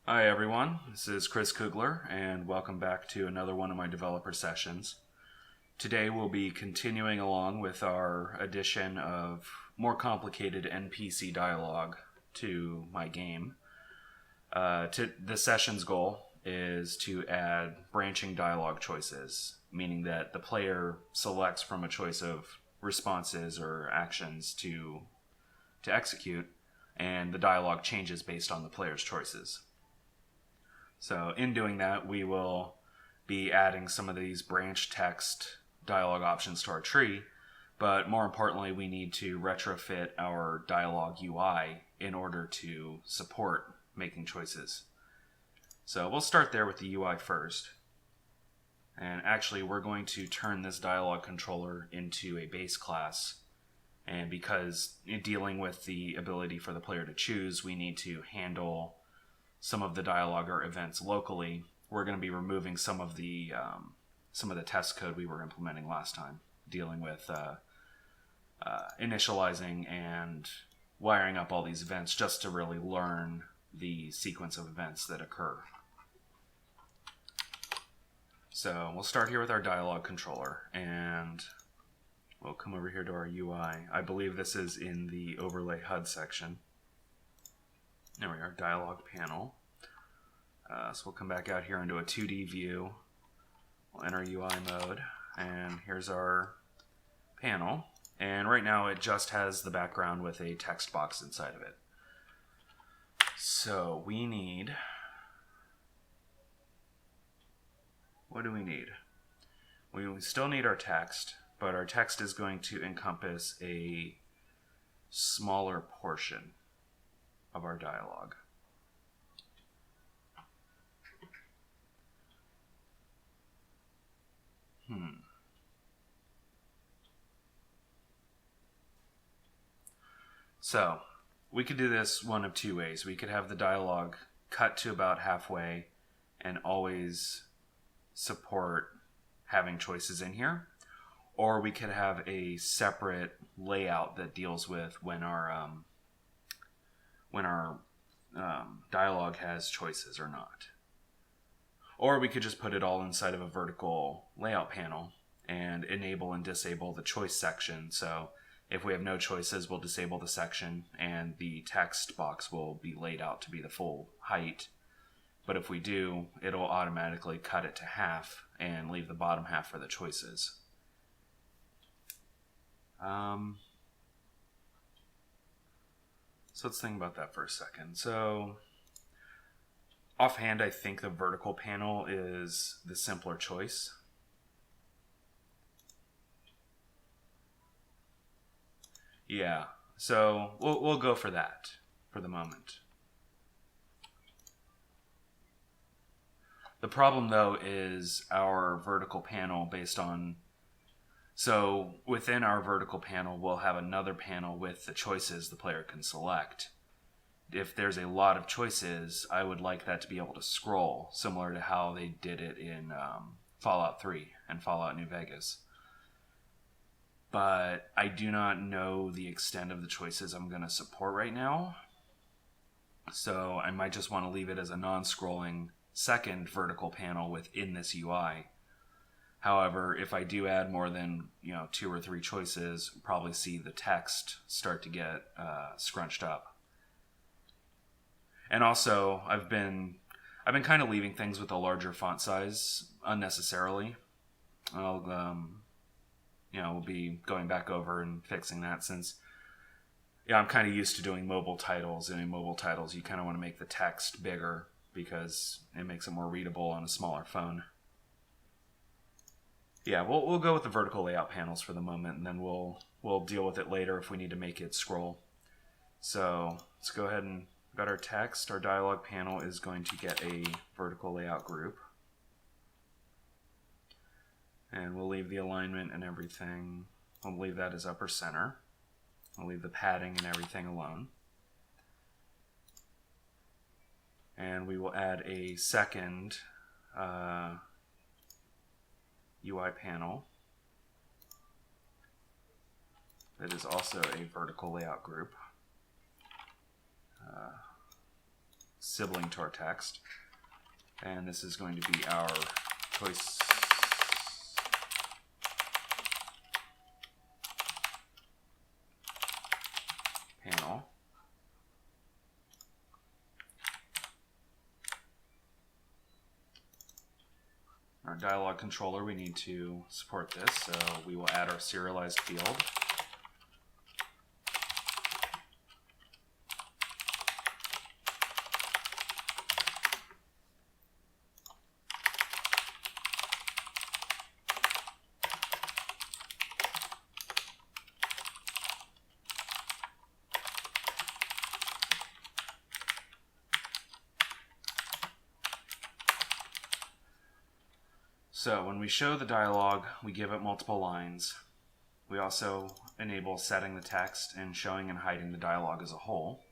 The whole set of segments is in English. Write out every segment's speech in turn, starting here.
Hi everyone, this is Chris Kugler and welcome back to another one of my developer sessions. Today we'll be continuing along with our addition of more complicated NPC dialogue to my game. The session's goal is to add branching dialogue choices, meaning that the player selects from a choice of responses or actions to execute, and the dialogue changes based on the player's choices. So in doing that, we will be adding some of these branch text dialogue options to our tree, but more importantly, we need to retrofit our dialogue UI in order to support making choices. So we'll start there with the UI first. And actually, we're going to turn this dialogue controller into a base class. And because dealing with the ability for the player to choose, we need to handle some of the dialogue or events locally. We're going to be removing some of the test code we were implementing last time, dealing with initializing and wiring up all these events just to really learn the sequence of events that occur. So we'll start here with our dialogue controller, and we'll come over here to our UI. I believe this is in the overlay HUD section. There we are, dialogue panel. So we'll come back out here into a 2D view. We'll enter UI mode, and here's our panel. And right now it just has the background with a text box inside of it. So we need... what do we need? We still need our text, but our text is going to encompass a smaller portion of our dialogue. So we could do this one of two ways. We could have the dialogue cut to about halfway and always support having choices in here, or we could have a separate layout that deals with when our dialogue has choices or not. Or we could just put it all inside of a vertical layout panel and enable and disable the choice section. So if we have no choices, we'll disable the section and the text box will be laid out to be the full height. But if we do, it'll automatically cut it to half and leave the bottom half for the choices. So let's think about that for a second. So offhand, I think the vertical panel is the simpler choice. Yeah, so we'll go for that for the moment. The problem, though, is our vertical panel based on... So within our vertical panel, we'll have another panel with the choices the player can select. If there's a lot of choices, I would like that to be able to scroll, similar to how they did it in Fallout 3 and Fallout New Vegas. But I do not know the extent of the choices I'm going to support right now. So I might just want to leave it as a non-scrolling second vertical panel within this UI. However, if I do add more than 2 or 3 choices, we'll probably see the text start to get scrunched up. And also, I've been kind of leaving things with a larger font size unnecessarily. We'll be going back over and fixing that since I'm kind of used to doing mobile titles, and in mobile titles you kind of want to make the text bigger because it makes it more readable on a smaller phone. Yeah, we'll go with the vertical layout panels for the moment, and then we'll deal with it later if we need to make it scroll. So let's go ahead and got our text. Our dialog panel is going to get a vertical layout group. And we'll leave the alignment and everything. We'll leave that as upper center. We'll leave the padding and everything alone. And we will add a second UI panel that is also a vertical layout group. sibling to our text. And this is going to be our choice panel. Our dialog controller, we need to support this, so we will add our serialized field. So when we show the dialog, we give it multiple lines. We also enable setting the text and showing and hiding the dialog as a whole.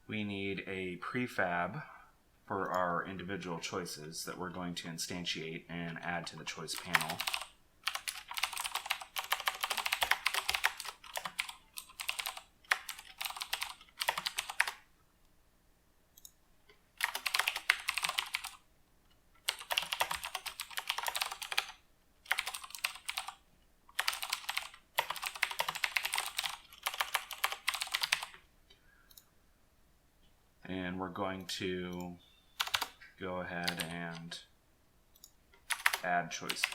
We need a prefab for our individual choices that we're going to instantiate and add to the choice panel. And we're going to go ahead and add choices.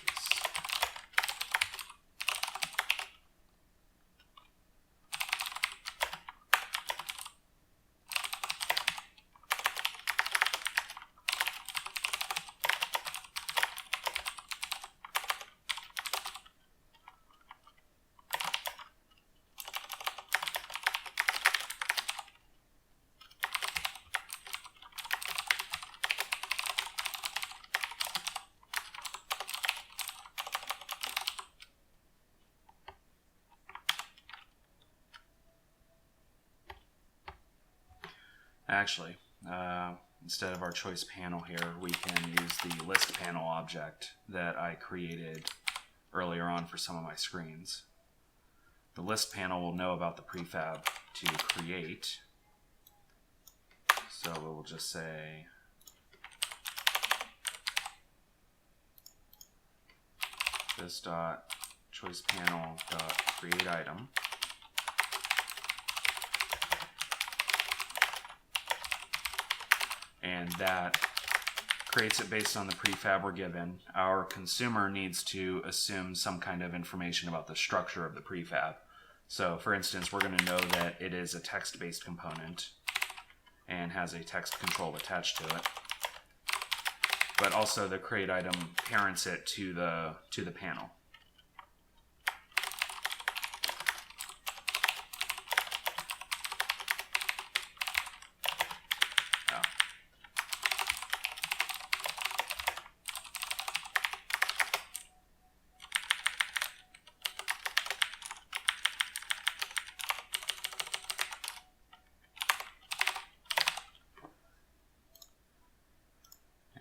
Actually, instead of our choice panel here, we can use the list panel object that I created earlier on for some of my screens. The list panel will know about the prefab to create. So we'll just say this dot choice panel dot create item. And that creates it based on the prefab we're given. Our consumer needs to assume some kind of information about the structure of the prefab. So for instance, we're going to know that it is a text-based component and has a text control attached to it. But also the create item parents it to the panel.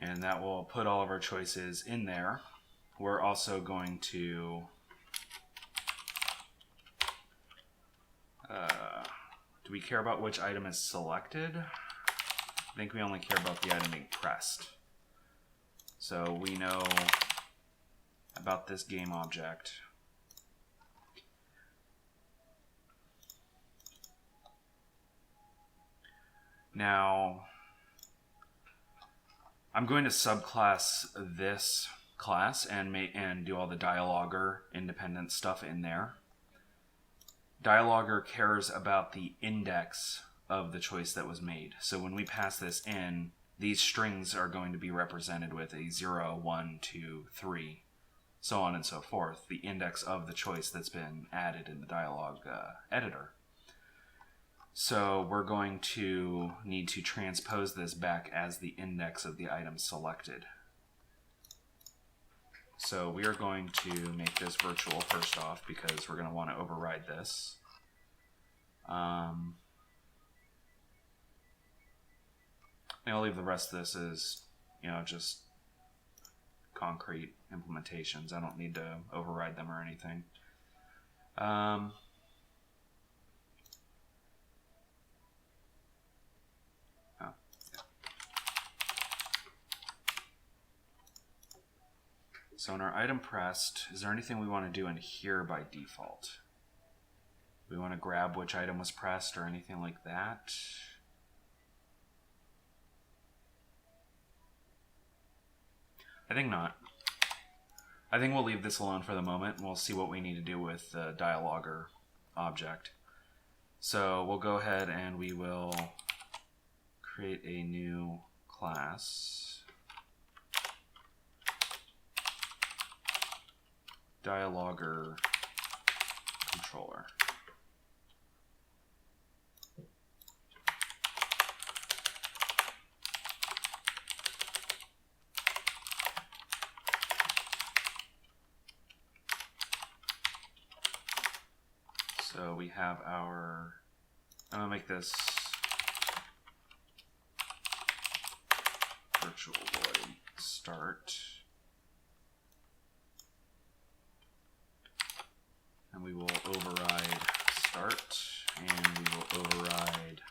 And that will put all of our choices in there. We're also going to do we care about which item is selected? I think we only care about the item being pressed. So we know about this game object. Now, I'm going to subclass this class and do all the dialogger independent stuff in there. Dialogger cares about the index of the choice that was made. So when we pass this in, these strings are going to be represented with a 0, 1, 2, 3, so on and so forth, the index of the choice that's been added in the dialog editor. So we're going to need to transpose this back as the index of the item selected. So we are going to make this virtual first off because we're going to want to override this. And I'll leave the rest of this as, just concrete implementations. I don't need to override them or anything. So in our item pressed, is there anything we want to do in here by default? We want to grab which item was pressed or anything like that? I think not. I think we'll leave this alone for the moment, and we'll see what we need to do with the dialogger object. So we'll go ahead and we will create a new class. DialogueController. So we have our, I'm going to make this virtual void start. And we will override start, and we will override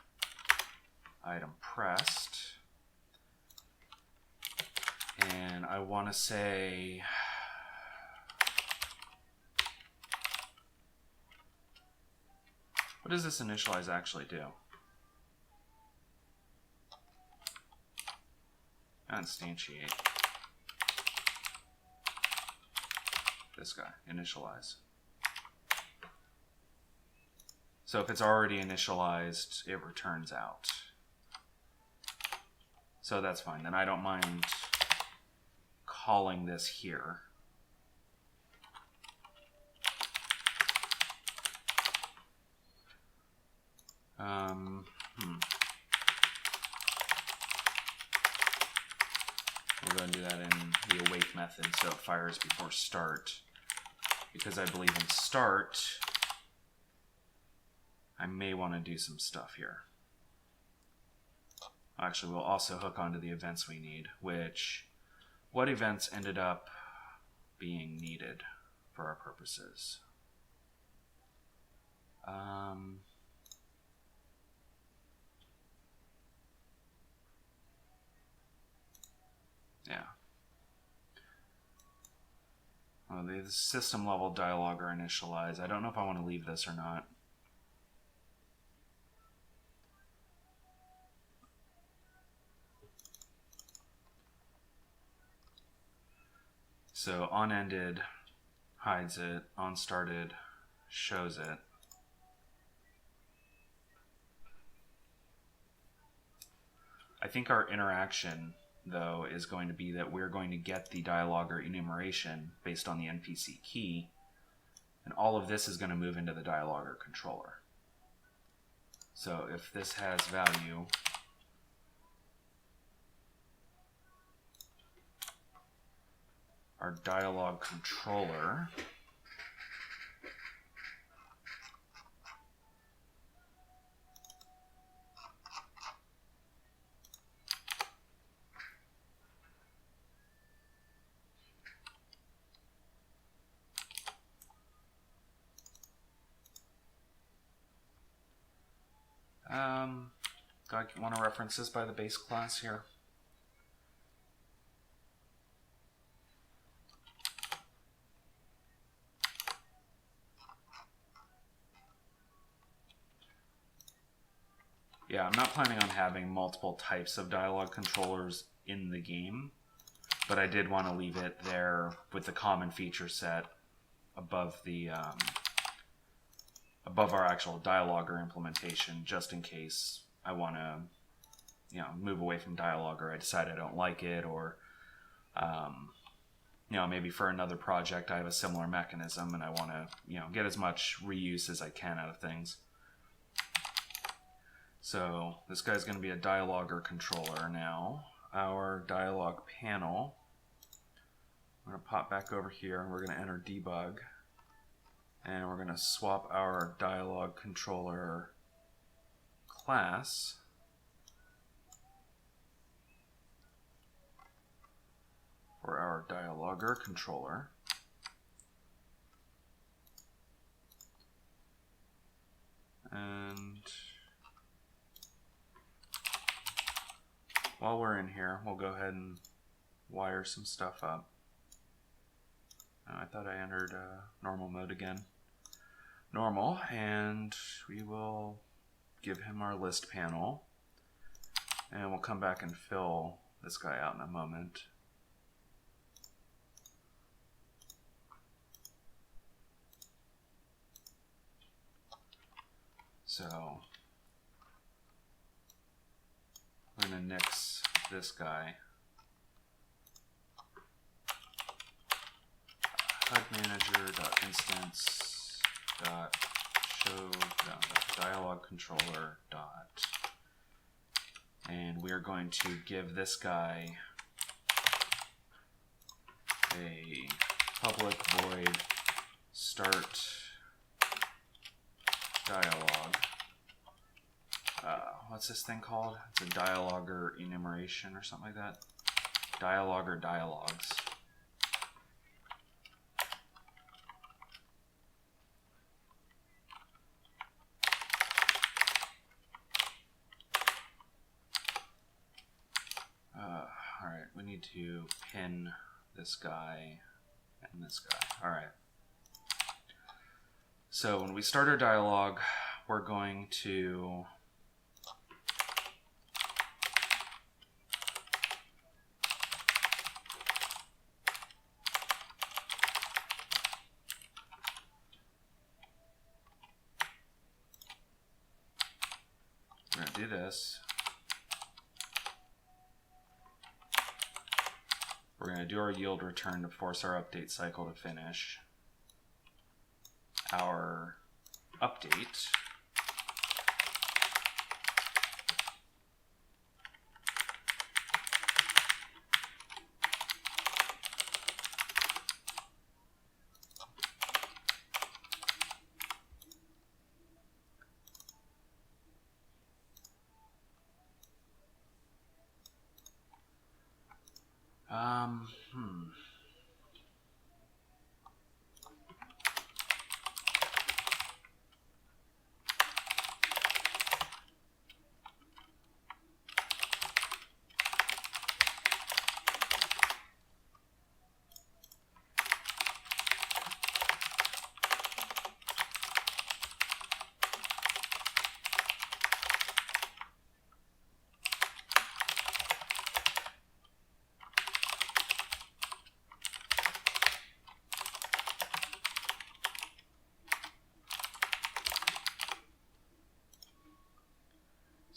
item pressed. And I want to say, what does this initialize actually do? Instantiate. This guy, initialize. So if it's already initialized, it returns out. So that's fine. Then I don't mind calling this here. We're going to do that in the await method, so it fires before start. Because I believe in start, I may want to do some stuff here. Actually, we'll also hook onto the events we need, which, what events ended up being needed for our purposes? Yeah. Well, the system level dialogger initialize. I don't know if I want to leave this or not. So onEnded hides it, onStarted shows it. I think our interaction, though, is going to be that we're going to get the dialogger enumeration based on the NPC key, and all of this is going to move into the dialogger controller. So if this has value, our dialog controller do I want to reference this by the base class here? Yeah, I'm not planning on having multiple types of dialogue controllers in the game, but I did want to leave it there with the common feature set above the above our actual dialogger implementation, just in case I want to, move away from dialogger. I decide I don't like it, or maybe for another project I have a similar mechanism and I want to, get as much reuse as I can out of things. So this guy's going to be a dialogger controller now. Our dialog panel, I'm going to pop back over here and we're going to enter debug, and we're going to swap our dialog controller class for our DialogueController. And while we're in here, we'll go ahead and wire some stuff up. I thought I entered normal mode again. Normal, and we will give him our list panel. And we'll come back and fill this guy out in a moment. So we're going to nix this guy. HUD manager.instance.show DialogueController dot, and we are going to give this guy a public void start dialog. What's this thing called? It's a dialogger enumeration or something like that. Dialogger dialogues. Alright, we need to pin this guy and this guy. Alright. So when we start our dialog, we're going to do this. We're going to do our yield return to force our update cycle to finish. Our update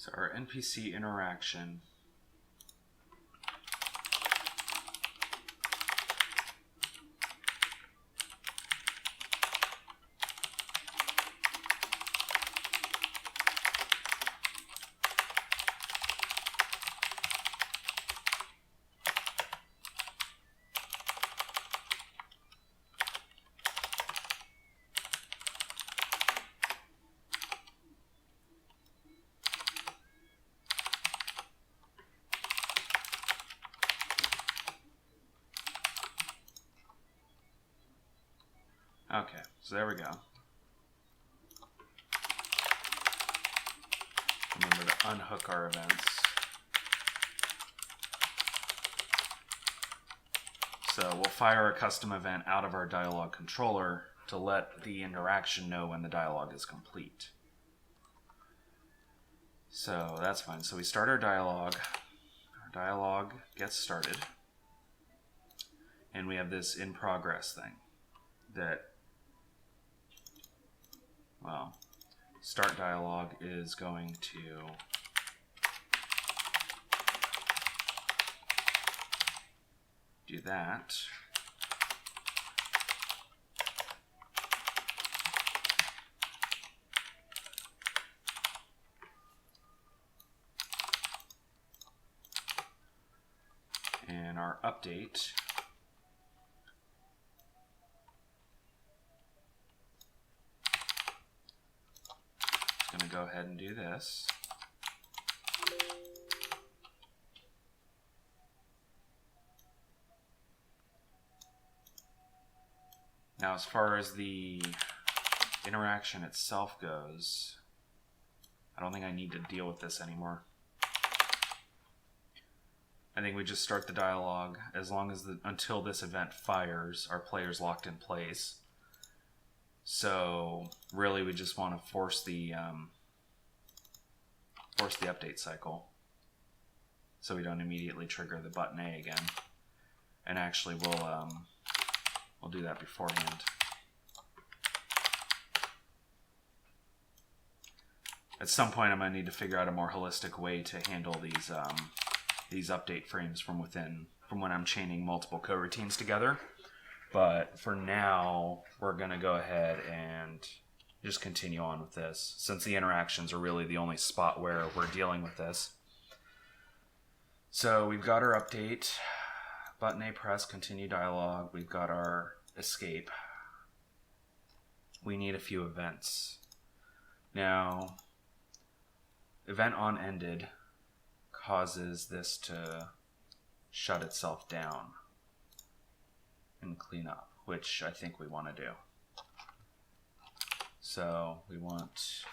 So our NPC interaction Okay, so there we go. Remember to unhook our events. So we'll fire a custom event out of our DialogueController to let the interaction know when the dialog is complete. So that's fine. So we start our dialog. Our dialog gets started. And we have this in progress thing that, well, StartDialog is going to do that. And our update going to go ahead and do this. Now, as far as the interaction itself goes, I don't think I need to deal with this anymore. I think we just start the dialogue as long as until this event fires, our player's locked in place. So really, we just want to force the update cycle, so we don't immediately trigger the button A again. And actually, we'll do that beforehand. At some point, I'm going to need to figure out a more holistic way to handle these update frames from when I'm chaining multiple coroutines together. But for now, we're going to go ahead and just continue on with this, since the interactions are really the only spot where we're dealing with this. So we've got our update, button A press, continue dialogue. We've got our escape. We need a few events. Now, event on ended causes this to shut itself down and clean up, which I think we want to do. So we want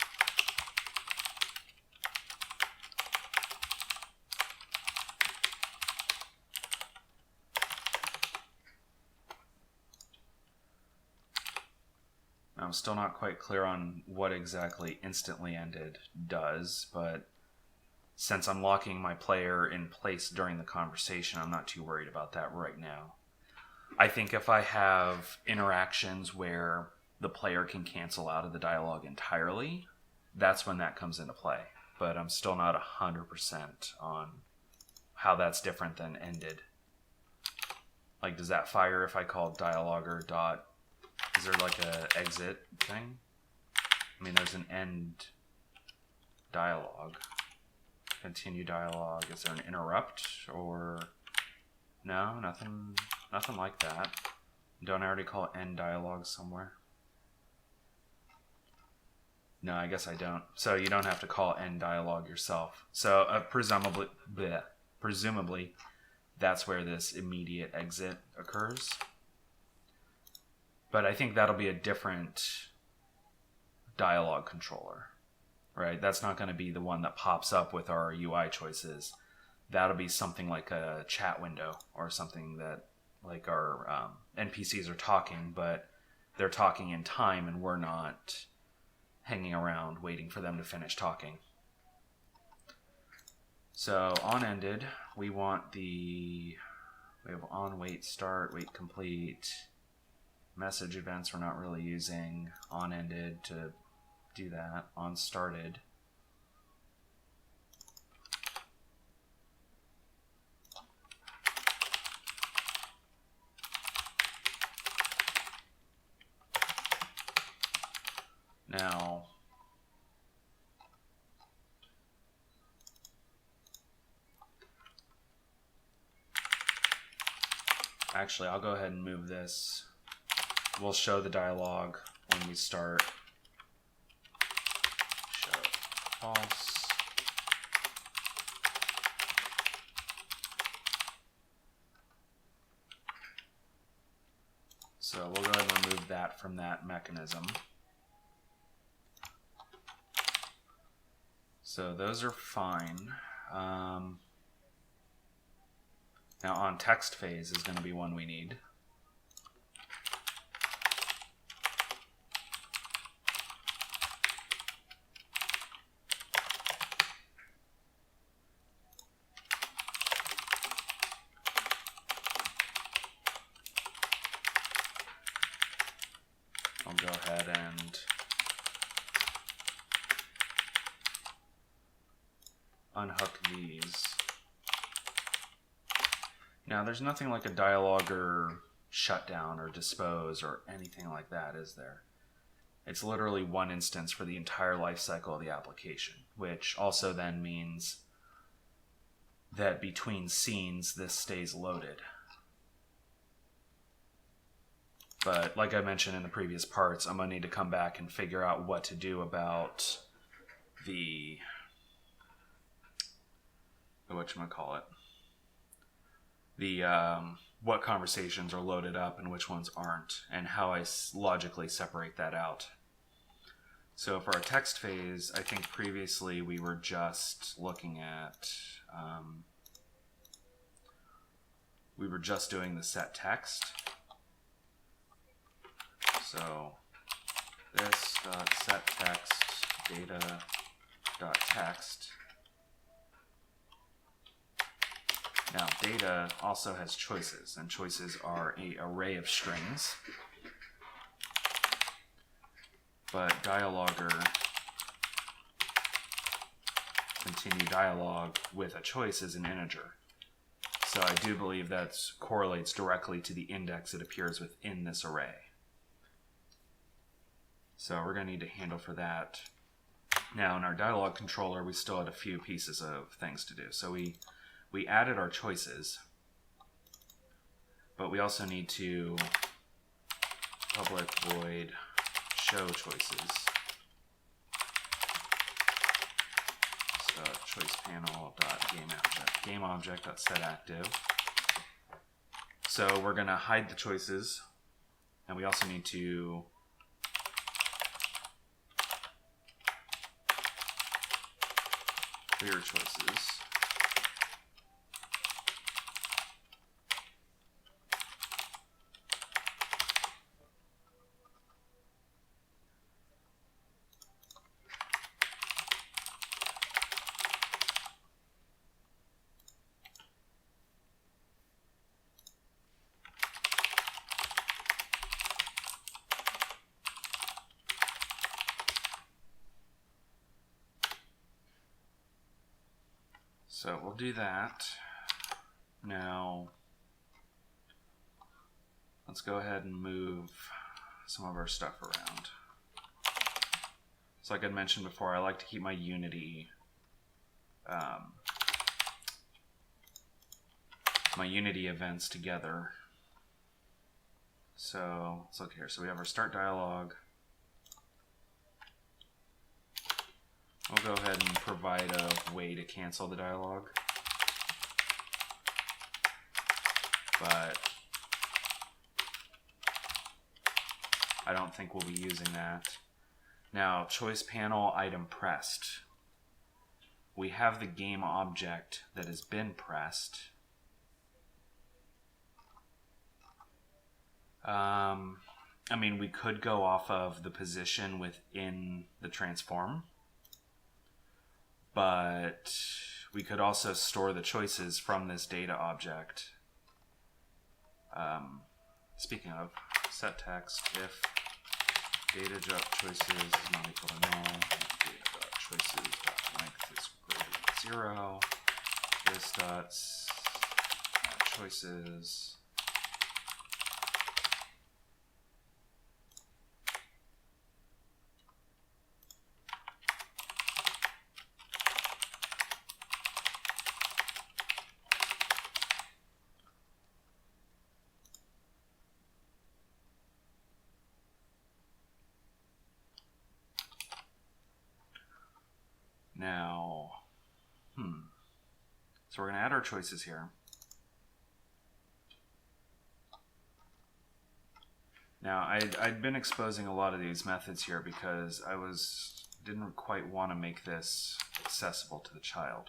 I'm still not quite clear on what exactly instantly ended does, but since I'm locking my player in place during the conversation, I'm not too worried about that right now. I think if I have interactions where the player can cancel out of the dialogue entirely, that's when that comes into play. But I'm still not 100% on how that's different than ended. Like, does that fire if I call dialoguer dot? Is there like a exit thing? I mean, there's an end dialogue. Continue dialogue. Is there an interrupt or no? Nothing like that. Don't I already call it end dialogue somewhere? No, I guess I don't. So you don't have to call end dialogue yourself. So presumably, that's where this immediate exit occurs. But I think that'll be a different dialogue controller, right? That's not going to be the one that pops up with our UI choices. That'll be something like a chat window or something that, like, our NPCs are talking, but they're talking in time and we're not hanging around waiting for them to finish talking. So on ended, we have on wait start, wait complete. Message events we're not really using. On ended to do that. On started. Now, actually, I'll go ahead and move this. We'll show the dialogue when we start. Show false. So we'll go ahead and remove that from that mechanism. So those are fine. Now on text phase is going to be one we need. I'll go ahead and unhook these. Now, there's nothing like a dialogue or shutdown or dispose or anything like that, is there? It's literally one instance for the entire life cycle of the application, which also then means that between scenes, this stays loaded. But like I mentioned in the previous parts, I'm going to need to come back and figure out what to do about the, whatchamacallit, the what conversations are loaded up and which ones aren't, and how I logically separate that out. So for our text phase, I think previously we were just looking at, we were just doing the set text. So this dot set text data dot text. Now data also has choices, and choices are an array of strings. But Dialogger continue dialogue with a choice as an integer. So I do believe that correlates directly to the index that appears within this array. So we're going to need to handle for that. Now in our dialog controller, we still had a few pieces of things to do. So we added our choices, but we also need to public void show choices. So choice panel dot game object dot set active. So we're going to hide the choices, and we also need to clear choices. So we'll do that. Now, let's go ahead and move some of our stuff around. So like I mentioned before, I like to keep my Unity events together. So let's look here. So we have our start dialog. We'll go ahead and provide a way to cancel the dialog. But I don't think we'll be using that. Now, choice panel item pressed. We have the game object that has been pressed. I mean, we could go off of the position within the transform, but we could also store the choices from this data object. Speaking of, set text if data choices is not equal to null, data choices length is greater than 0, this dots choices. Now, so we're going to add our choices here. Now, I'd been exposing a lot of these methods here because I didn't quite want to make this accessible to the child.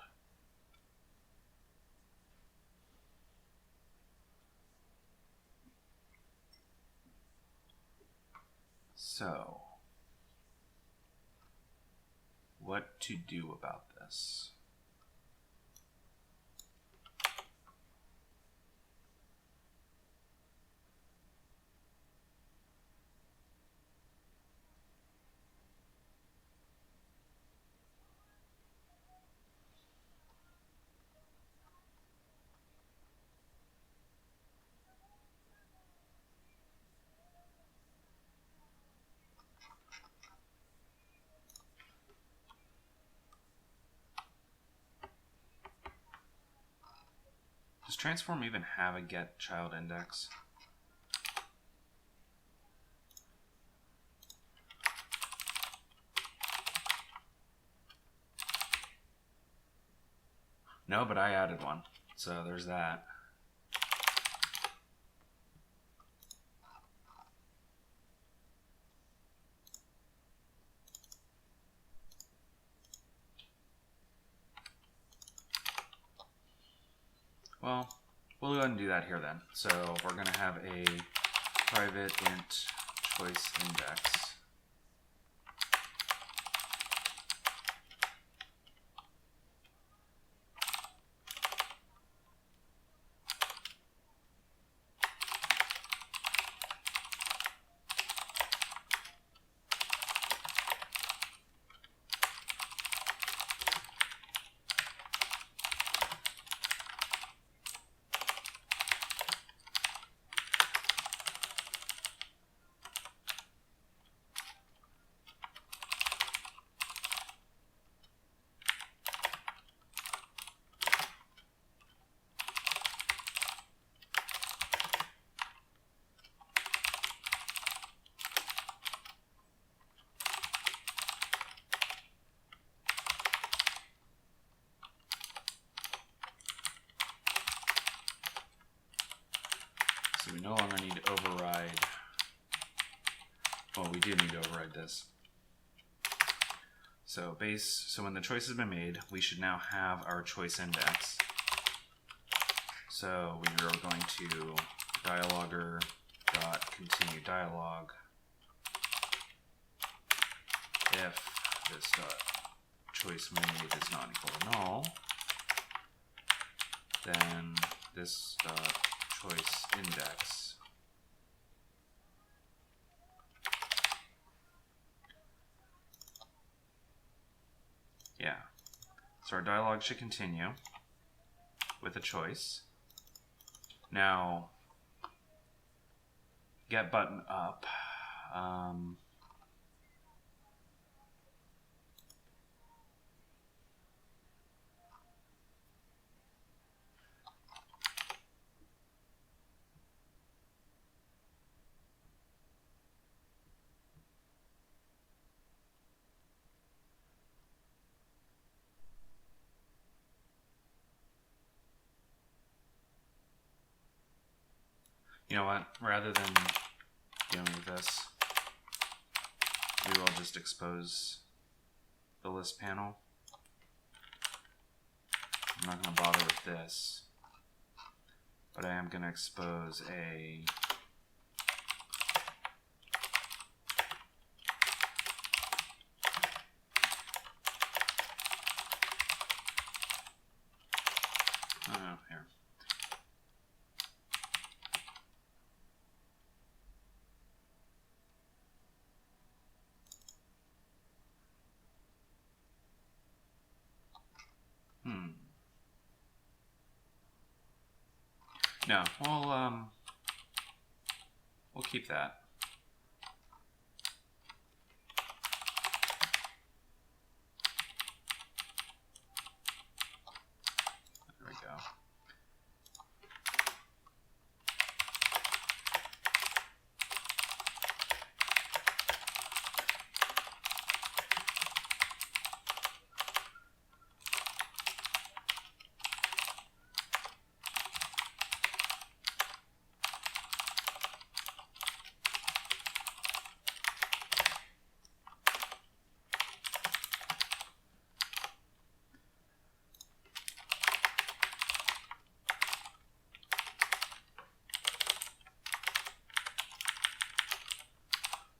So, what to do about this? Does transform even have a get child index? No, but I added one, so there's that. Well, we'll go ahead and do that here then. So we're going to have a private int choice index. So we no longer need to override, well, we do need to override this. So so when the choice has been made, we should now have our choice index. So we are going to dialogger.continue dialog if this choice made is not equal to null, then this choice index so our dialog should continue with a choice. Now get button up, you know what, rather than dealing with this, we will just expose the list panel. I'm not going to bother with this, but I am going to expose a here. No, we'll keep that. There we go.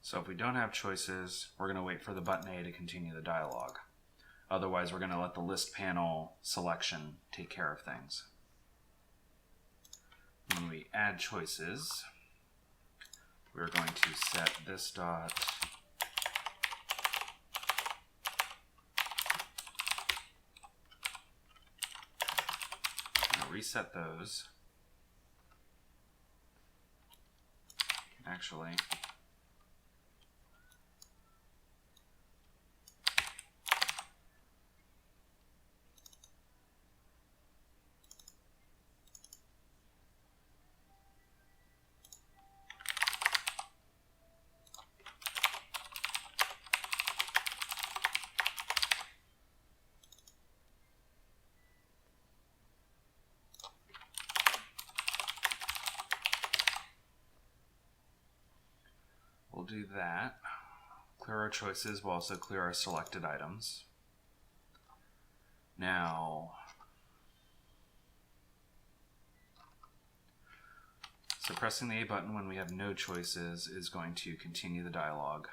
So if we don't have choices, we're going to wait for the button A to continue the dialog. Otherwise, we're going to let the list panel selection take care of things. When we add choices, we're going to set this dot reset those. Actually, we'll do that. Clear our choices. We'll also clear our selected items. Now, So pressing the A button when we have no choices is going to continue the dialog.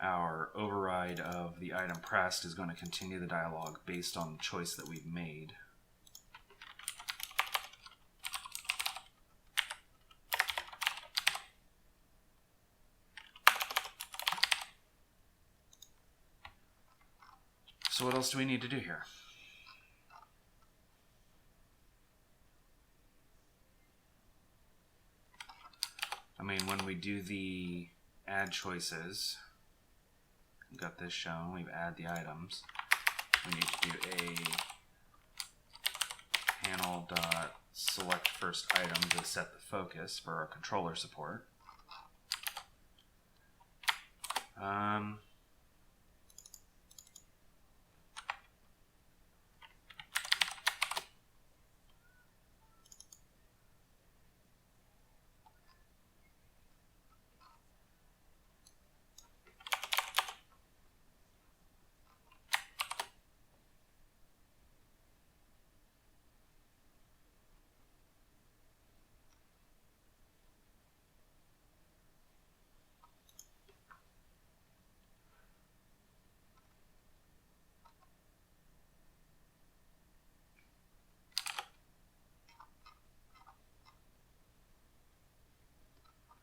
Our override of the item pressed is going to continue the dialog based on the choice that we've made. So what else do we need to do here? I mean, when we do the add choices, we've got this shown, we've added the items. We need to do a panel.select first item to set the focus for our controller support.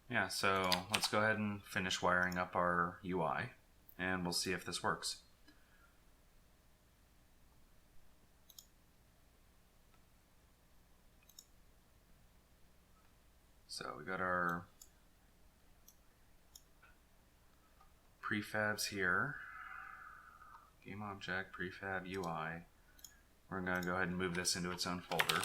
Yeah, so let's go ahead and finish wiring up our UI, and we'll see if this works. So we got our prefabs here, game object, prefab, UI. We're going to go ahead and move this into its own folder.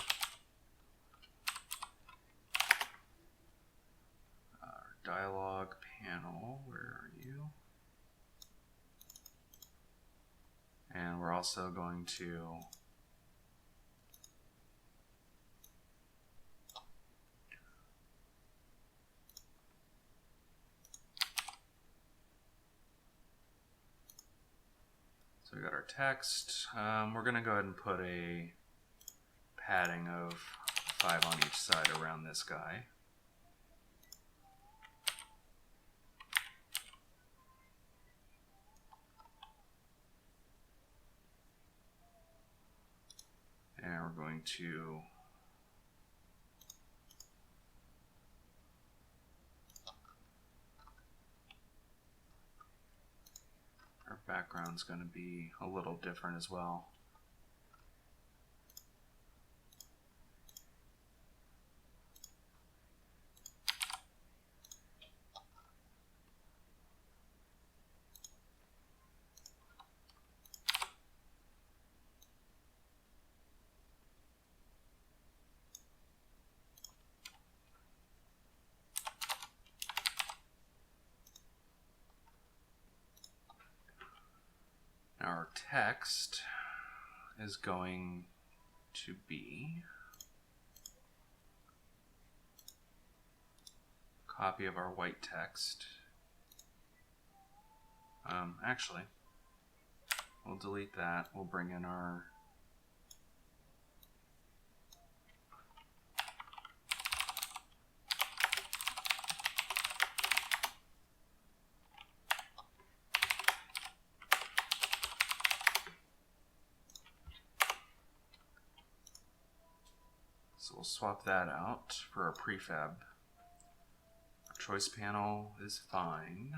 Dialog panel, where are you? And we're also going to so we got our text. We're going to go ahead and put a padding of 5 on each side around this guy. And we're going to our background's going to be a little different as well. Our text is going to be a copy of our white text. Actually, we'll delete that. We'll bring in our So we'll swap that out for our prefab. Our choice panel is fine.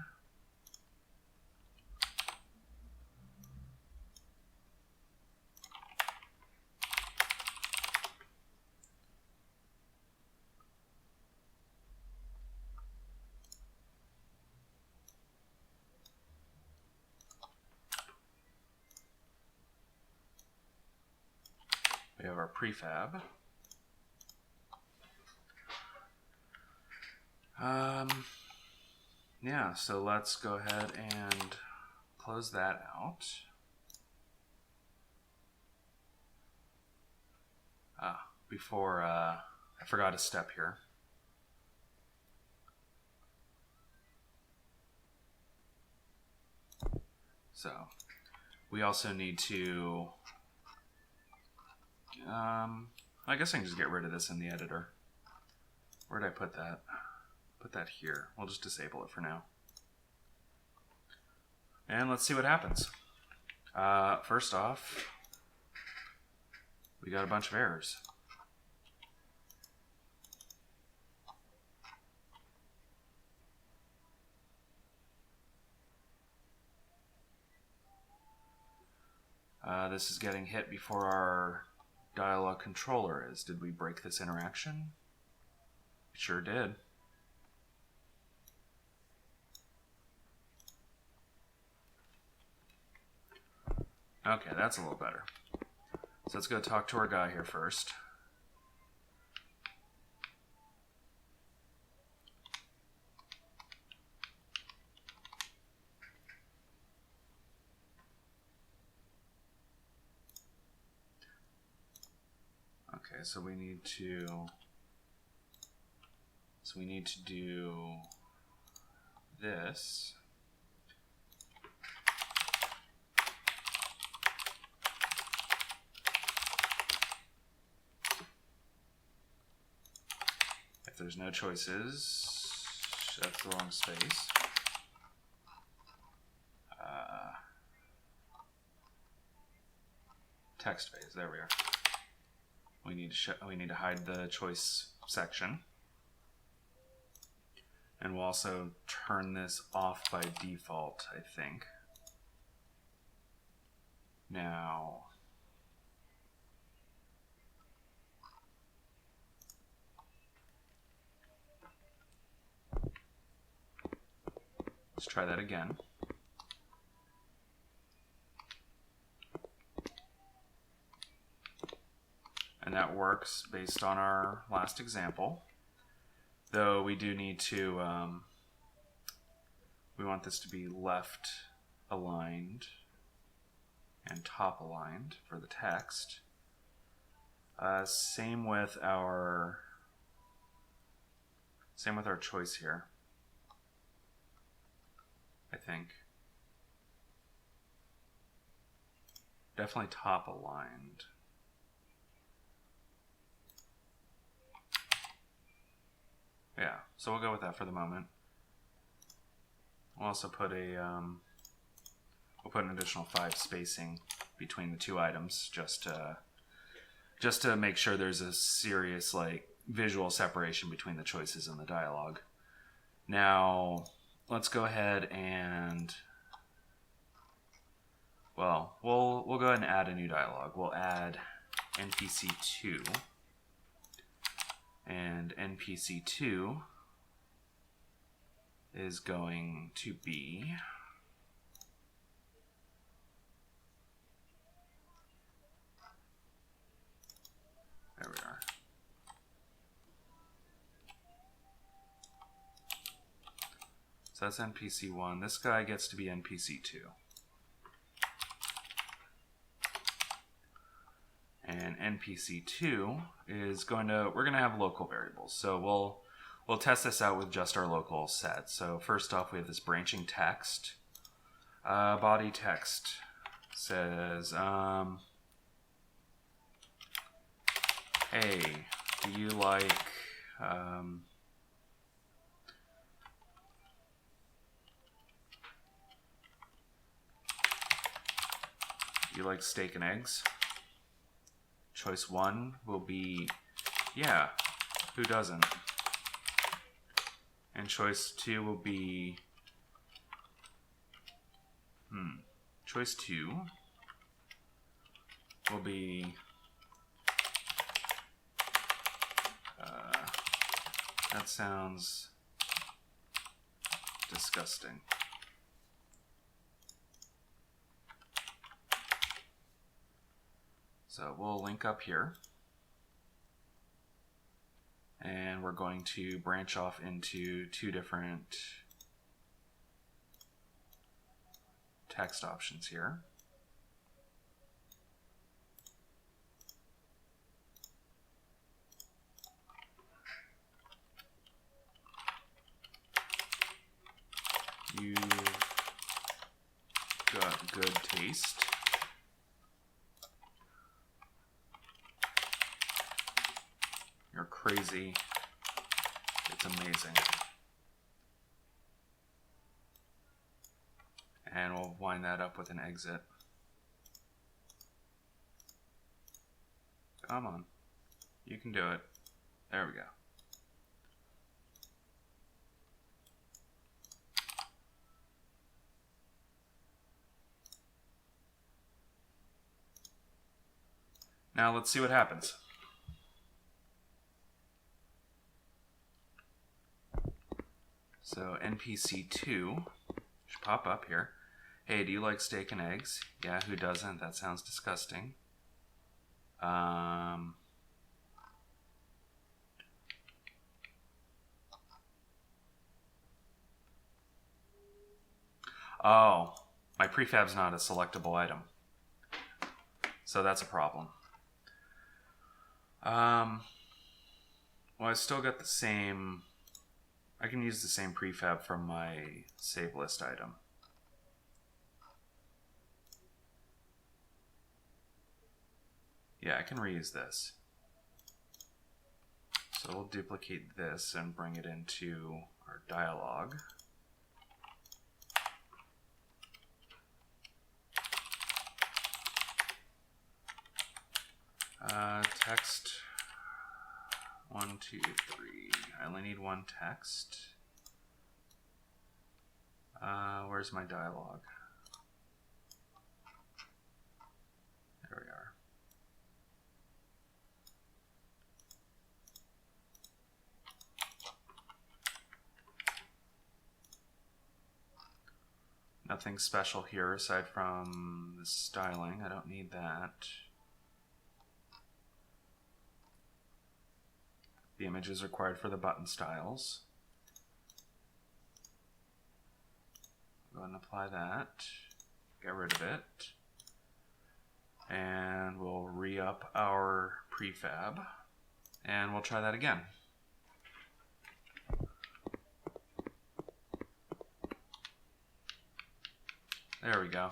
We have our prefab. Yeah, so let's go ahead and close that out. Before I forgot a step here. So we also need to, I guess I can just get rid of this in the editor. Where did I put that? Put that here. We'll just disable it for now. And let's see what happens. First off, we got a bunch of errors. This is getting hit before our dialog controller is. Did we break this interaction? Sure did. Okay, that's a little better. So let's go talk to our guy here first. Okay, so we need to do this. If there's no choices, that's the wrong space. Text phase, there we are. We need to hide the choice section. And we'll also turn this off by default, I think. Now, let's try that again. And that works based on our last example. Though we do need to, we want this to be left aligned and top aligned for the text. Same with our choice here, I think. Definitely top aligned. Yeah, so we'll go with that for the moment. We'll also put we'll put an additional 5 spacing between the two items just to make sure there's a serious visual separation between the choices and the dialogue. Now, let's go ahead and, well, we'll go ahead and add a new dialogue. We'll add NPC2. And NPC2 is going to be there we are. So that's NPC1. This guy gets to be NPC2. And NPC2 is we're going to have local variables. So we'll test this out with just our local set. So first off, we have this branching text. Body text says, hey, do you like, steak and eggs? Choice 1 will be, yeah, who doesn't? And choice 2 will be, choice 2 will be, that sounds disgusting. So we'll link up here, and we're going to branch off into 2 different text options here. You've got good taste. You're crazy It's amazing. And we'll wind that up with an exit. Come on. You can do it. There we go. Now let's see what happens. So NPC2 should pop up here. Hey, do you like steak and eggs? Yeah, who doesn't? That sounds disgusting. Oh, my prefab's not a selectable item. So that's a problem. Well, I still got the same... I can use the same prefab from my save list item. Yeah, I can reuse this. So we'll duplicate this and bring it into our dialog. Text 1, 2, 3. I only need one text. Where's my dialog? There we are. Nothing special here aside from the styling. I don't need that. The image is required for the button styles. Go ahead and apply that. Get rid of it. And we'll re-up our prefab. And we'll try that again. There we go.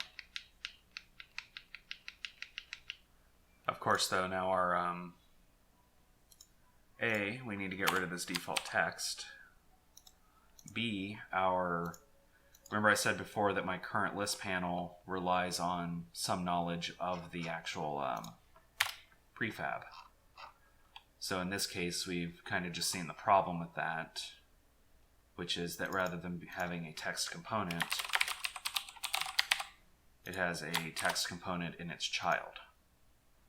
Of course, though, now our A, we need to get rid of this default text. B, remember I said before that my current list panel relies on some knowledge of the actual prefab. So in this case, we've kind of just seen the problem with that, which is that rather than having a text component, it has a text component in its child,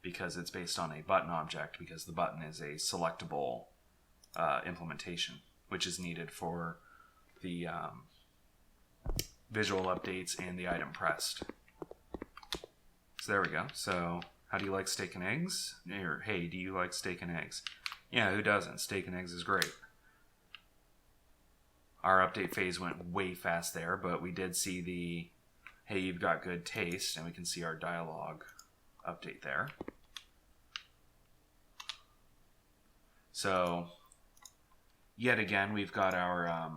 because it's based on a button object, because the button is a selectable implementation, which is needed for the visual updates and the item pressed. So there we go. So how do you like steak and eggs? Or, hey, do you like steak and eggs? Yeah, who doesn't? Steak and eggs is great. Our update phase went way fast there, but we did see the, hey, you've got good taste, and we can see our dialogue update there. So, yet again, we've got our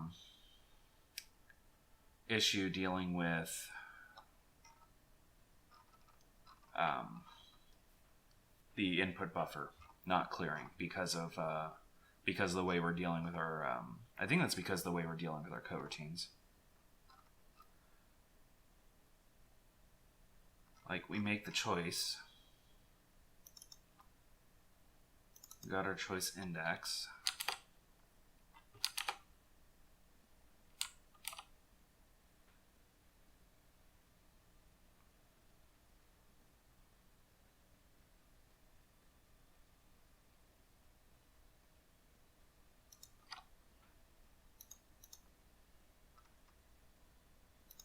issue dealing with the input buffer not clearing because of the way we're dealing with our. I think that's because of the way we're dealing with our coroutines. Like, we make the choice. We got our choice index.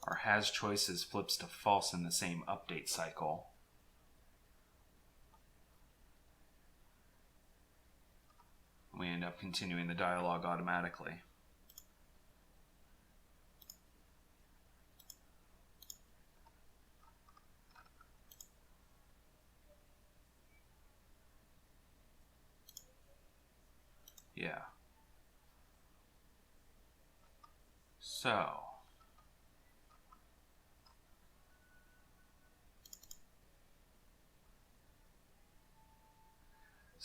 Our has choices flips to false in the same update cycle. We end up continuing the dialogue automatically. Yeah. So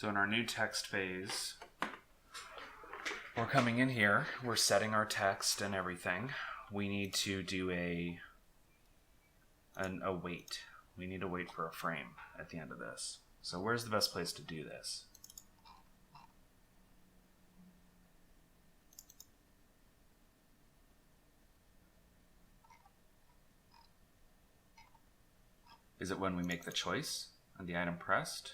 in our new text phase, We're coming in here, we're setting our text and everything. We need to do a wait. We need to wait for a frame at the end of this. So where's the best place to do this? Is it when we make the choice on the item pressed?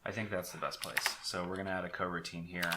I think that's the best place. So we're going to add a coroutine here.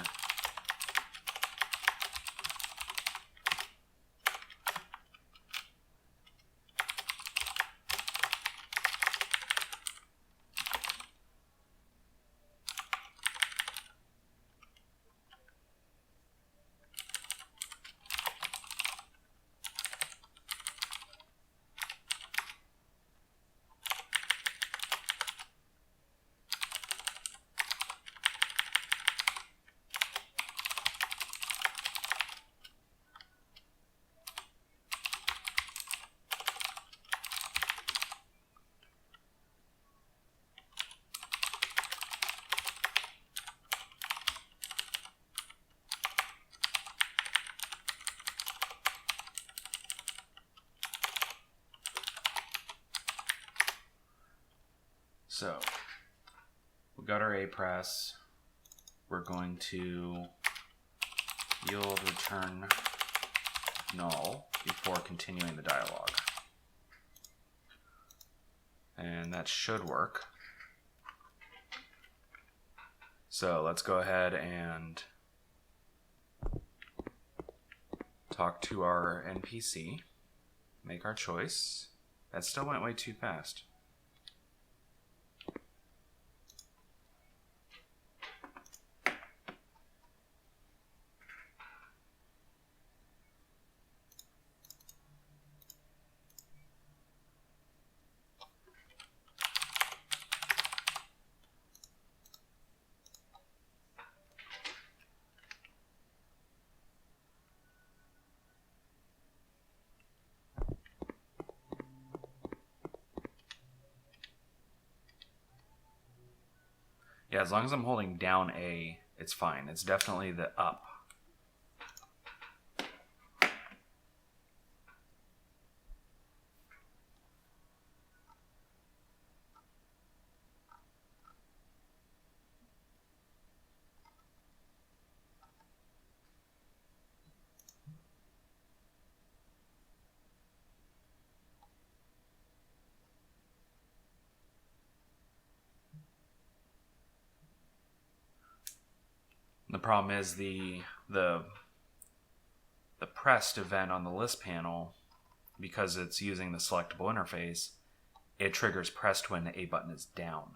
So we got our A press. We're going to yield return null before continuing the dialog. And that should work. So let's go ahead and talk to our NPC, make our choice. That still went way too fast. Yeah, as long as I'm holding down A, it's fine. It's definitely the up. The problem is the pressed event on the list panel, because it's using the selectable interface, it triggers pressed when the A button is down.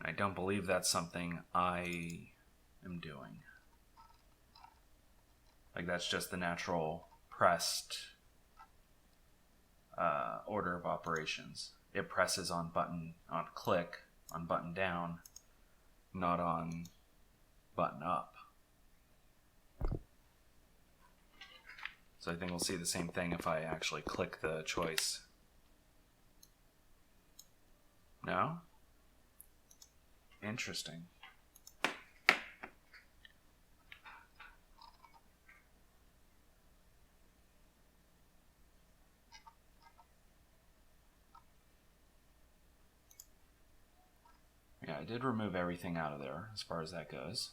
I don't believe that's something I am doing. Like, that's just the natural pressed order of operations. It presses on button, on click, on button down, not on button up. So I think we'll see the same thing if I actually click the choice. No? Interesting. Yeah, I did remove everything out of there as far as that goes.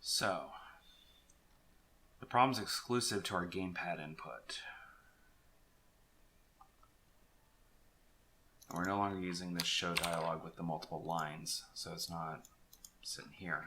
So, the problem's exclusive to our gamepad input. We're no longer using this show dialog with the multiple lines, so it's not sitting here.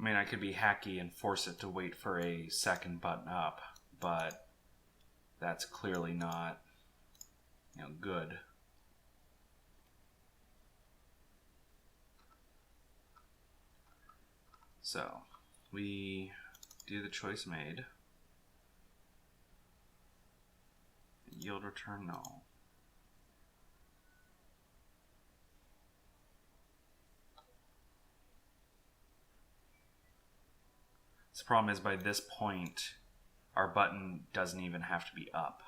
I mean, I could be hacky and force it to wait for a second button up, but that's clearly not, good. So, we do the choice made. Yield return null. The problem is by this point, our button doesn't even have to be up.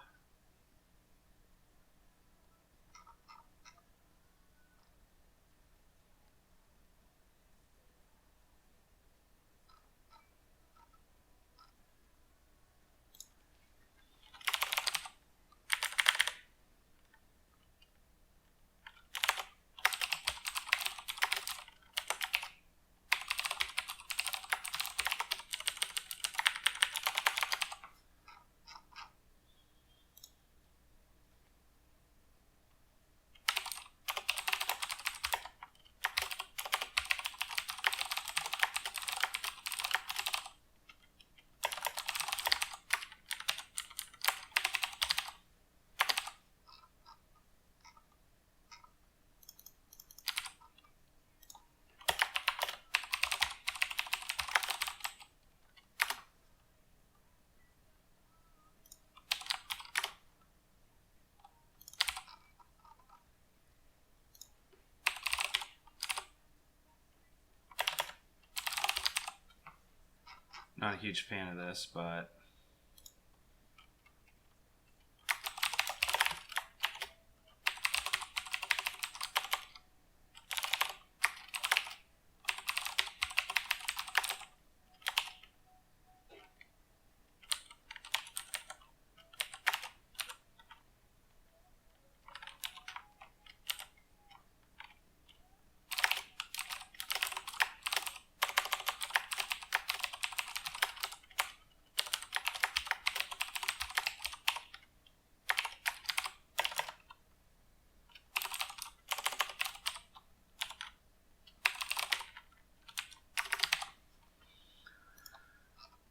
Not a huge fan of this, but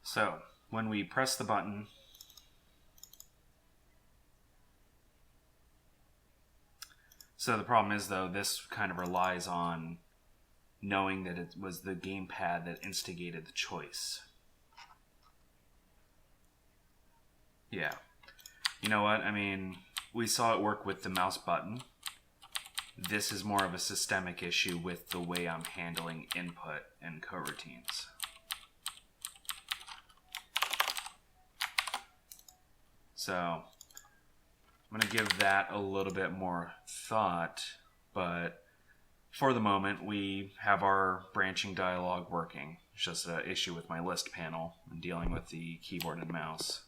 so when we press the button, so the problem is though, this kind of relies on knowing that it was the gamepad that instigated the choice. Yeah. You know what? I mean, we saw it work with the mouse button. This is more of a systemic issue with the way I'm handling input and coroutines. So I'm going to give that a little bit more thought, but for the moment we have our branching dialog working. It's just an issue with my list panel and dealing with the keyboard and mouse.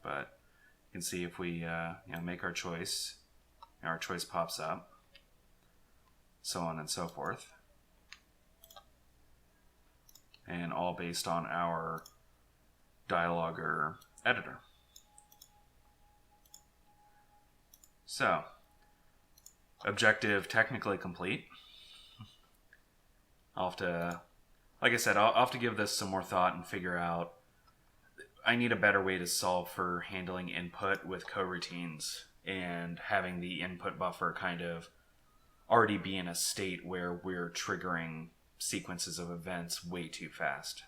But you can see if we make our choice pops up, so on and so forth. And all based on our dialogger editor. So, objective technically complete. I'll have to, like I said, I'll have to give this some more thought and figure out. I need a better way to solve for handling input with coroutines and having the input buffer kind of already be in a state where we're triggering sequences of events way too fast.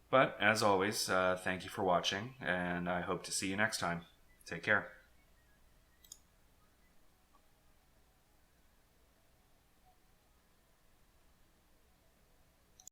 But as always, thank you for watching, and I hope to see you next time. Take care.